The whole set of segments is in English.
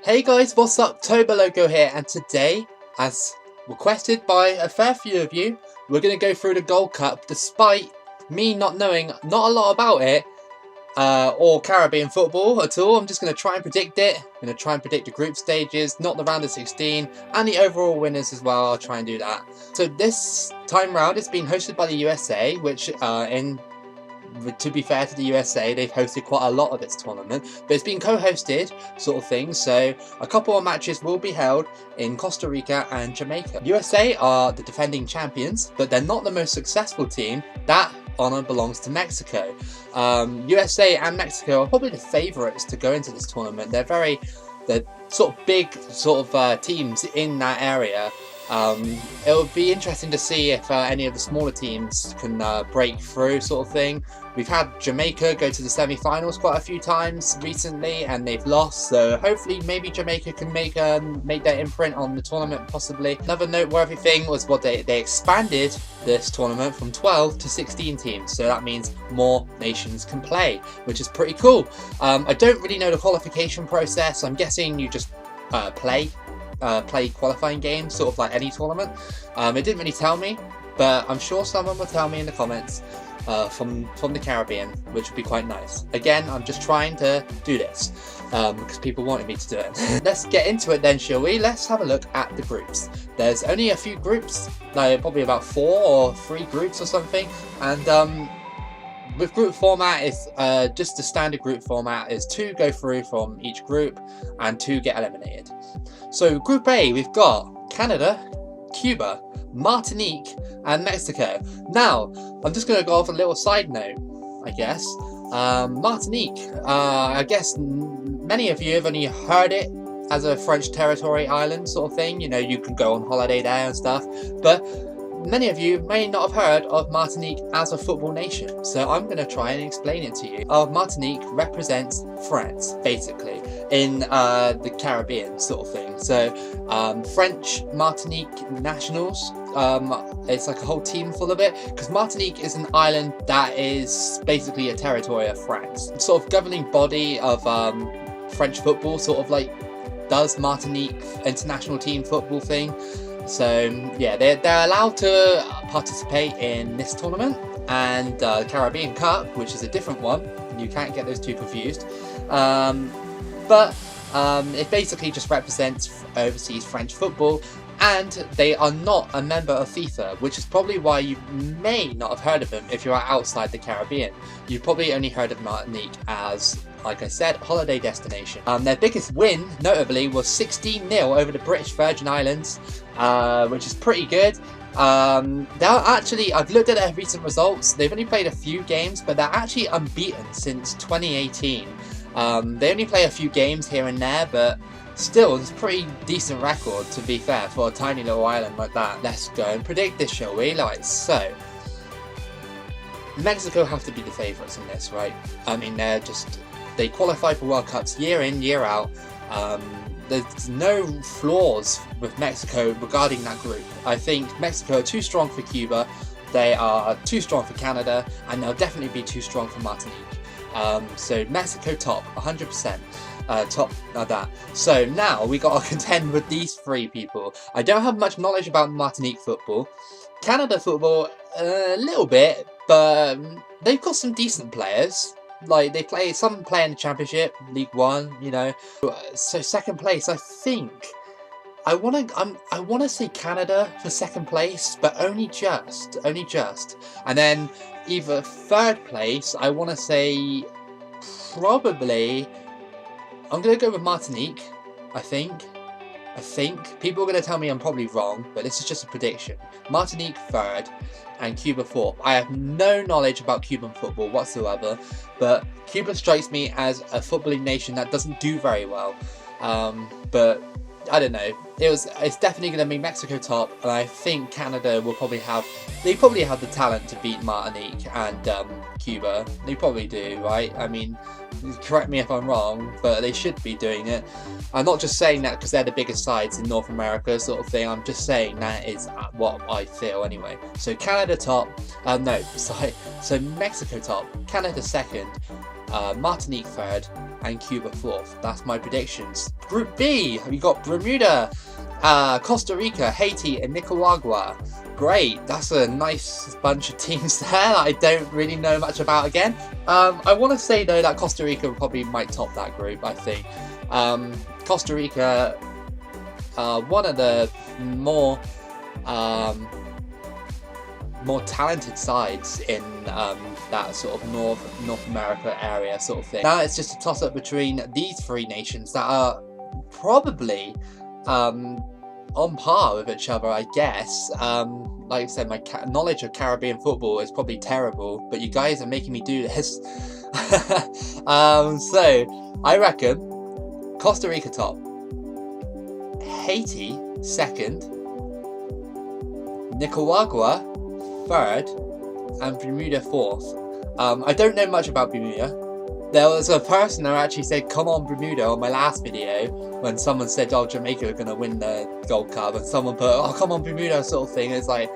Hey guys, what's up? Toboloco here, and today, as requested by a fair few of you, we're going to go through the Gold Cup despite me not knowing not a lot about it or Caribbean football at all. I'm just going to try and predict it. I'm going to try and predict the group stages, not the round of 16, and the overall winners as well. I'll try and do that. So this time round, it's been hosted by the USA, which to be fair to the USA, they've hosted quite a lot of this tournament, but it's been co-hosted sort of thing, so a couple of matches will be held in Costa Rica and Jamaica. USA are the defending champions, but they're not the most successful team. That honour belongs to Mexico. USA and Mexico are probably the favourites to go into this tournament. They're sort of big teams in that area. It'll be interesting to see if any of the smaller teams can break through sort of thing. We've had Jamaica go to the semi-finals quite a few times recently and they've lost, so hopefully maybe Jamaica can make their imprint on the tournament possibly. Another noteworthy thing was what they expanded this tournament from 12 to 16 teams, so that means more nations can play, which is pretty cool. I don't really know the qualification process. I'm guessing you just play qualifying games, sort of like any tournament. It didn't really tell me, but I'm sure someone will tell me in the comments from the Caribbean, which would be quite nice. Again, I'm just trying to do this because people wanted me to do it. Let's get into it then, shall we? Let's have a look at the groups. There's only a few groups, probably about 4 or 3 groups or something, and with group format, it's just the standard group format is 2 go through from each group and 2 get eliminated. So Group A, we've got Canada, Cuba, Martinique and Mexico. Now, I'm just going to go off a little side note, I guess. Martinique, I guess many of you have only heard it as a French territory island sort of thing. You know, you can go on holiday there and stuff, but many of you may not have heard of Martinique as a football nation, so I'm going to try and explain it to you. Martinique represents France, basically, in the Caribbean sort of thing. So French Martinique nationals, it's like a whole team full of it, because Martinique is an island that is basically a territory of France. Sort of governing body of French football, sort of like does Martinique international team football thing. So yeah, they're allowed to participate in this tournament and the Caribbean Cup, which is a different one. You can't get those two confused. But it basically just represents overseas French football, and they are not a member of FIFA, which is probably why you may not have heard of them if you're outside the Caribbean. You've probably only heard of Martinique as, like I said, holiday destination. Their biggest win, notably, was 16-0 over the British Virgin Islands, which is pretty good. They're actually, I've looked at their recent results, they've only played a few games, but they're actually unbeaten since 2018. They only play a few games here and there, but still, it's a pretty decent record, to be fair, for a tiny little island like that. Let's go and predict this, shall we? So, Mexico have to be the favourites in this, right? I mean, they qualify for World Cups year in, year out. There's no flaws with Mexico regarding that group. I think Mexico are too strong for Cuba, they are too strong for Canada, and they'll definitely be too strong for Martinique. So Mexico top, 100%. Top of that. So now we got to contend with these 3 people. I don't have much knowledge about Martinique football. Canada football, a little bit, but they've got some decent players. Like some play in the Championship, League One, you know. So second place, I think. I wanna say Canada for second place, but only just. And then either third place, I wanna say probably. I'm going to go with Martinique, I think. People are going to tell me I'm probably wrong, but this is just a prediction. Martinique third and Cuba fourth. I have no knowledge about Cuban football whatsoever, but Cuba strikes me as a footballing nation that doesn't do very well. But I don't know. It's definitely going to be Mexico top, and I think Canada will probably have the talent to beat Martinique and Cuba. They probably do, right? I mean, correct me if I'm wrong, but they should be doing it. I'm not just saying that because they're the biggest sides in North America sort of thing. I'm just saying that is what I feel anyway. So Canada top, so Mexico top, Canada second, Martinique 3rd, and Cuba 4th. That's my predictions. Group B, we got Bermuda, Costa Rica, Haiti, and Nicaragua. Great, that's a nice bunch of teams there that I don't really know much about again. I want to say though that Costa Rica probably might top that group, I think. Costa Rica, one of the more talented sides in that sort of North America area sort of thing. Now it's just a toss up between these three nations that are probably on par with each other, I guess. Like I said, my knowledge of Caribbean football is probably terrible, but you guys are making me do this. So I reckon Costa Rica top, Haiti 2nd, Nicaragua 3rd, and Bermuda 4th. I don't know much about Bermuda. There was a person who actually said, "Come on, Bermuda," on my last video when someone said, "Oh, Jamaica are going to win the Gold Cup," and someone put, "Oh, come on, Bermuda," sort of thing. It's like,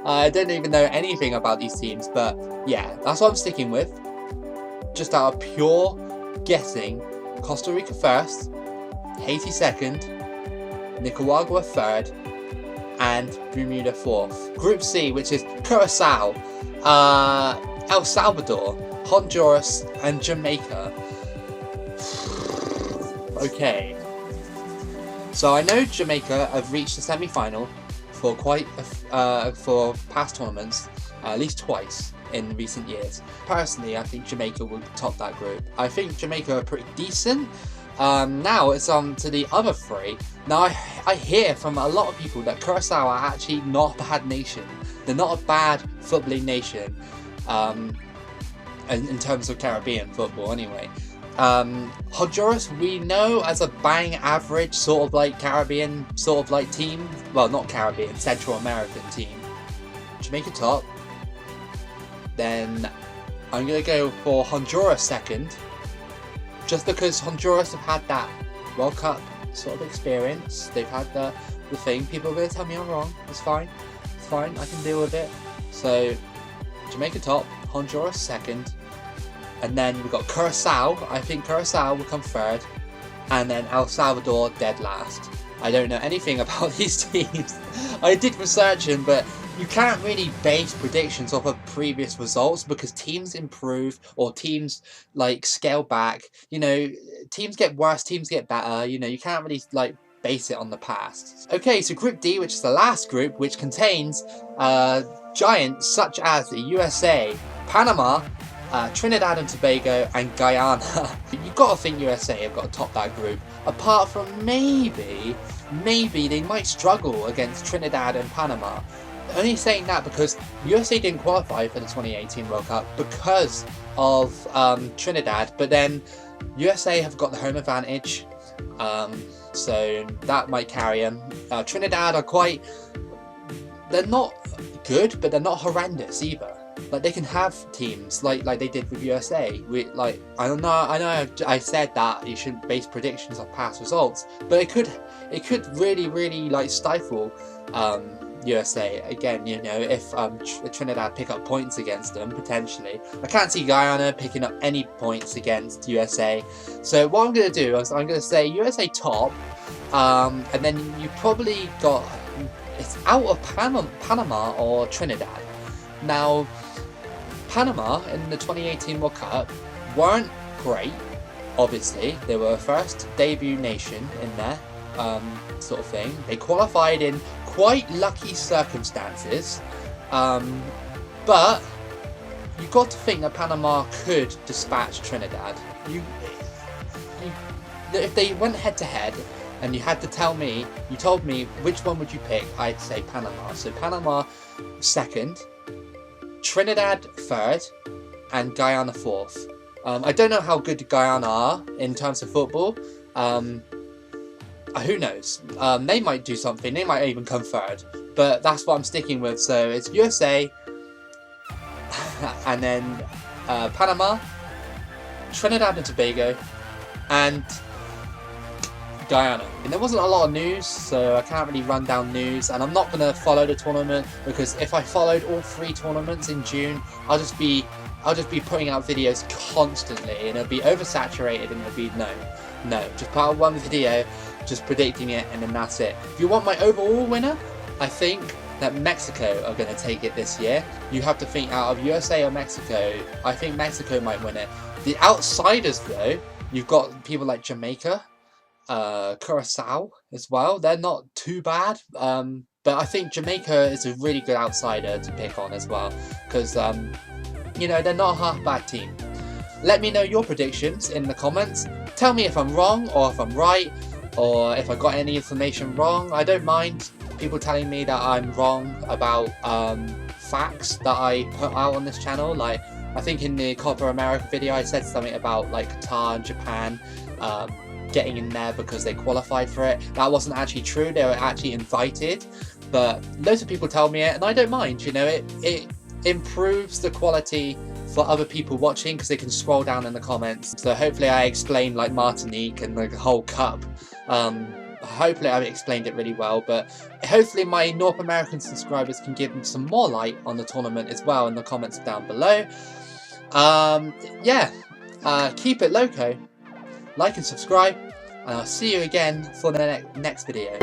I don't even know anything about these teams, but yeah, that's what I'm sticking with. Just out of pure guessing, Costa Rica 1st, Haiti 2nd, Nicaragua 3rd, and Bermuda 4th. Group C, which is Curacao, El Salvador, Honduras, and Jamaica. Okay. So I know Jamaica have reached the semi-final for for past tournaments, at least twice in recent years. Personally, I think Jamaica will top that group. I think Jamaica are pretty decent. Now it's on to the other three. Now I hear from a lot of people that Curacao are actually not a bad nation. They're not a bad footballing nation. In terms of Caribbean football anyway. Honduras we know as a bang average sort of like Caribbean sort of like team. Well, not Caribbean, Central American team. Jamaica top. Then I'm going to go for Honduras 2nd. Just because Honduras have had that World Cup sort of experience. They've had the thing. People are going to tell me I'm wrong. It's fine. It's fine. I can deal with it. So Jamaica top, Honduras 2nd, and then we've got Curacao. I think Curacao will come 3rd, and then El Salvador dead last. I don't know anything about these teams. I did research them, but you can't really base predictions off of previous results because teams improve or teams like scale back. You know, teams get worse, teams get better. You know, you can't really like base it on the past. Okay, so Group D, which is the last group, which contains giants such as the USA, Panama, Trinidad and Tobago, and Guyana. You've got to think USA have got to top that group. Apart from maybe they might struggle against Trinidad and Panama. Only saying that because USA didn't qualify for the 2018 World Cup because of Trinidad, but then USA have got the home advantage. So that might carry them. Trinidad are they're not good, but they're not horrendous either. Like they can have teams like they did with USA. I don't know. I know I said that you shouldn't base predictions on past results, but it could really like stifle USA again. You know, if Trinidad pick up points against them potentially. I can't see Guyana picking up any points against USA. So what I'm going to do is I'm going to say USA top, and then you probably got it's out of Panama or Trinidad. Now, Panama in the 2018 World Cup weren't great, obviously. They were a first debut nation in there, sort of thing. They qualified in quite lucky circumstances, but you've got to think that Panama could dispatch Trinidad. If they went head to head, and you had to tell me, you told me which one would you pick, I'd say Panama. So Panama 2nd, Trinidad 3rd, and Guyana 4th. I don't know how good Guyana are in terms of football. Who knows? They might do something. They might even come 3rd. But that's what I'm sticking with. So it's USA, and then Panama, Trinidad and Tobago, and Guyana. And there wasn't a lot of news, so I can't really run down news, and I'm not going to follow the tournament because if I followed all 3 tournaments in June, I'll just be I'll just be putting out videos constantly, and it'll be oversaturated, and it'll be no, just put out one video, just predicting it, and then that's it. If you want my overall winner, I think that Mexico are going to take it this year. You have to think out of USA or Mexico. I think Mexico might win it. The outsiders, though, you've got people like Jamaica, Curacao as well. They're not too bad, but I think Jamaica is a really good outsider to pick on as well, because you know, they're not a half bad team. Let me know your predictions in the comments. Tell me if I'm wrong or if I'm right, or if I got any information wrong. I don't mind people telling me that I'm wrong about facts that I put out on this channel. Like, I think in the Copa America video I said something about like Qatar and Japan getting in there because they qualified for it. That wasn't actually true. They were actually invited, but loads of people tell me it, and I don't mind. You know, it improves the quality for other people watching because they can scroll down in the comments. So hopefully I explained like Martinique and the whole cup. Hopefully I've explained it really well, but hopefully my North American subscribers can give them some more light on the tournament as well in the comments down below. Yeah, keep it loco, like and subscribe, and I'll see you again for the next video.